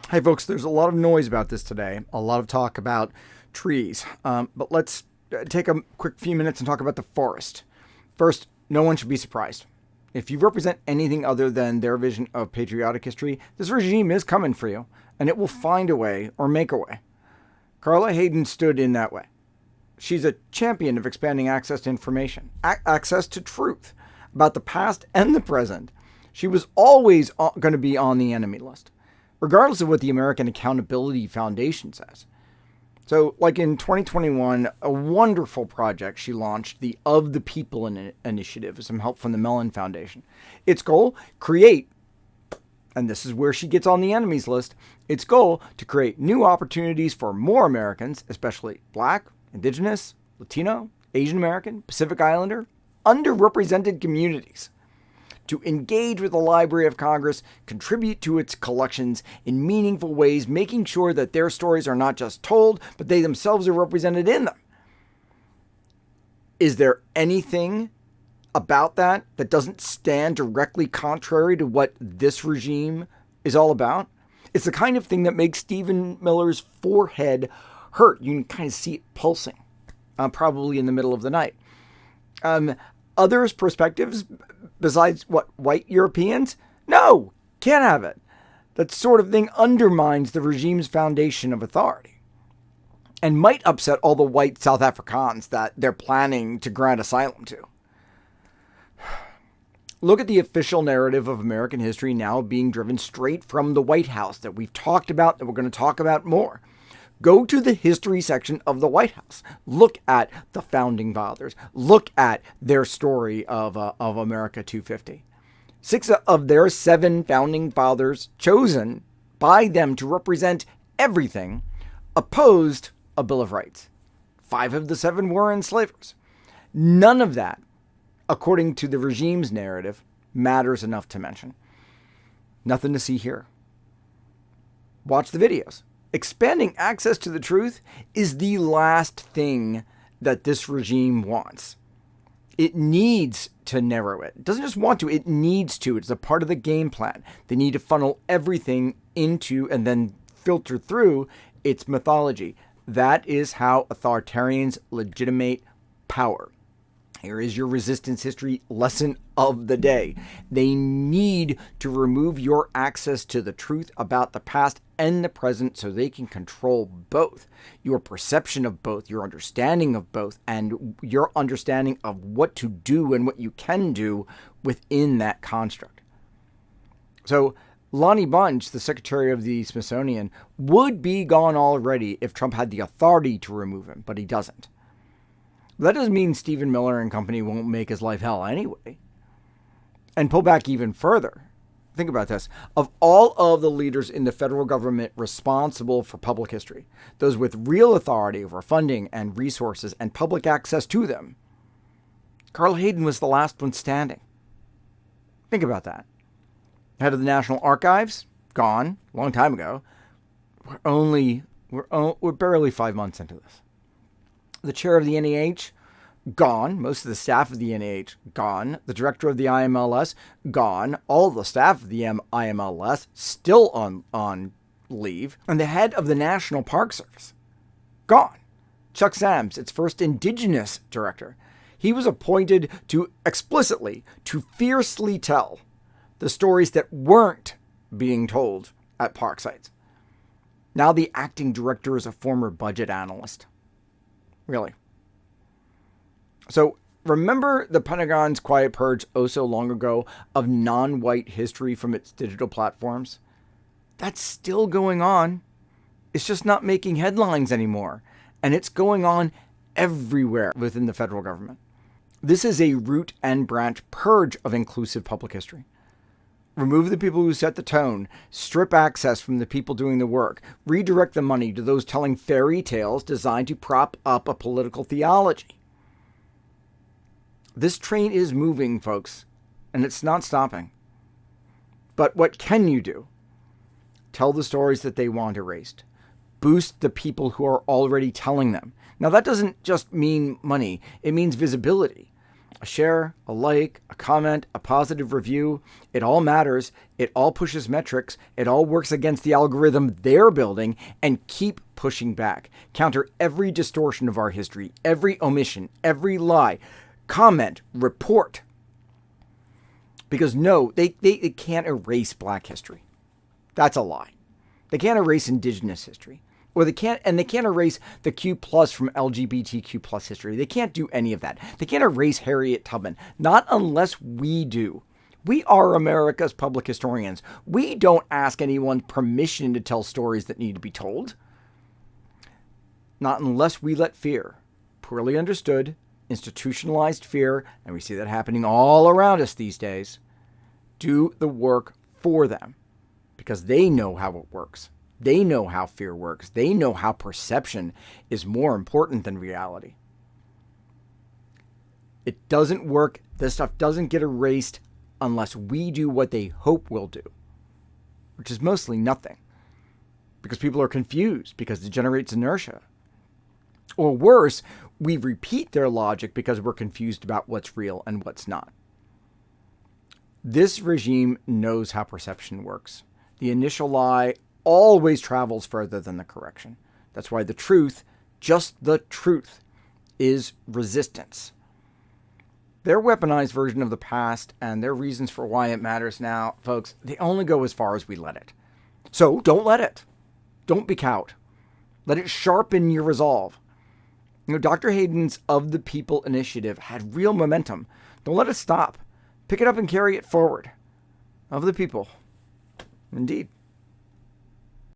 Hey folks, there's a lot of noise about this today, a lot of talk about trees, but let's take a quick few minutes and talk about the forest. First, no one should be surprised. If you represent anything other than their vision of patriotic history, this regime is coming for you, and it will find a way or make a way. Carla Hayden stood in that way. She's a champion of expanding access to information, access to truth about the past and the present. She was always going to be on the enemy list, regardless of what the American Accountability Foundation says. So, like in 2021, a wonderful project she launched, the Of the People Initiative, with some help from the Mellon Foundation. Its goal, create, and this is where she gets on the enemies list, its goal to create new opportunities for more Americans, especially Black, Indigenous, Latino, Asian American, Pacific Islander, underrepresented communities, to engage with the Library of Congress, contribute to its collections in meaningful ways, making sure that their stories are not just told, but they themselves are represented in them. Is there anything about that that doesn't stand directly contrary to what this regime is all about? It's the kind of thing that makes Stephen Miller's forehead hurt. You can kind of see it pulsing, probably in the middle of the night. Others' perspectives, besides what, white Europeans? No, can't have it. That sort of thing undermines the regime's foundation of authority and might upset all the white South Africans that they're planning to grant asylum to. Look at the official narrative of American history now being driven straight from the White House that we've talked about, that we're going to talk about more. Go to the history section of the White House. Look at the Founding Fathers. Look at their story of America 250. 6 of their 7 Founding Fathers, chosen by them to represent everything, opposed a Bill of Rights. 5 of the 7 were enslavers. None of that, according to the regime's narrative, matters enough to mention. Nothing to see here. Watch the videos. Expanding access to the truth is the last thing that this regime wants. It needs to narrow it. It doesn't just want to, it needs to. It's a part of the game plan. They need to funnel everything into and then filter through its mythology. That is how authoritarians legitimate power. Here is your resistance history lesson of the day. They need to remove your access to the truth about the past and the present so they can control both. Your perception of both, your understanding of both, and your understanding of what to do and what you can do within that construct. So Lonnie Bunch, the Secretary of the Smithsonian, would be gone already if Trump had the authority to remove him, but he doesn't. That doesn't mean Stephen Miller and company won't make his life hell anyway. And pull back even further. Think about this. Of all of the leaders in the federal government responsible for public history, those with real authority over funding and resources and public access to them, Carl Hayden was the last one standing. Think about that. Head of the National Archives, gone, a long time ago. We're barely 5 months into this. The chair of the NEH, gone. Most of the staff of the NEH, gone. The director of the IMLS, gone. All the staff of the IMLS, still on leave. And the head of the National Park Service, gone. Chuck Sams, its first indigenous director. He was appointed to fiercely tell the stories that weren't being told at park sites. Now the acting director is a former budget analyst. Really. So remember the Pentagon's quiet purge oh so long ago of non-white history from its digital platforms? That's still going on. It's just not making headlines anymore. And it's going on everywhere within the federal government. This is a root and branch purge of inclusive public history. Remove the people who set the tone, strip access from the people doing the work, redirect the money to those telling fairy tales designed to prop up a political theology. This train is moving, folks, and it's not stopping. But what can you do? Tell the stories that they want erased. Boost the people who are already telling them. Now, that doesn't just mean money. It means visibility. A share, a like, a comment, a positive review, it all matters. It all pushes metrics. It all works against the algorithm they're building, and keep pushing back. Counter every distortion of our history, every omission, every lie. Comment, report. Because no, they can't erase Black history. That's a lie. They can't erase Indigenous history. Or they can't erase the Q plus from LGBTQ plus history. They can't do any of that. They can't erase Harriet Tubman. Not unless we do. We are America's public historians. We don't ask anyone permission to tell stories that need to be told. Not unless we let fear, poorly understood, institutionalized fear, and we see that happening all around us these days, do the work for them. Because they know how it works. They know how fear works. They know how perception is more important than reality. It doesn't work. This stuff doesn't get erased unless we do what they hope we'll do, which is mostly nothing. Because people are confused, because it generates inertia. Or worse, we repeat their logic because we're confused about what's real and what's not. This regime knows how perception works. The initial lie always travels further than the correction. That's why the truth, just the truth, is resistance. Their weaponized version of the past and their reasons for why it matters now, folks, they only go as far as we let it. So don't let it. Don't be cowed. Let it sharpen your resolve. Dr. Hayden's Of the People initiative had real momentum. Don't let it stop. Pick it up and carry it forward. Of the people. Indeed.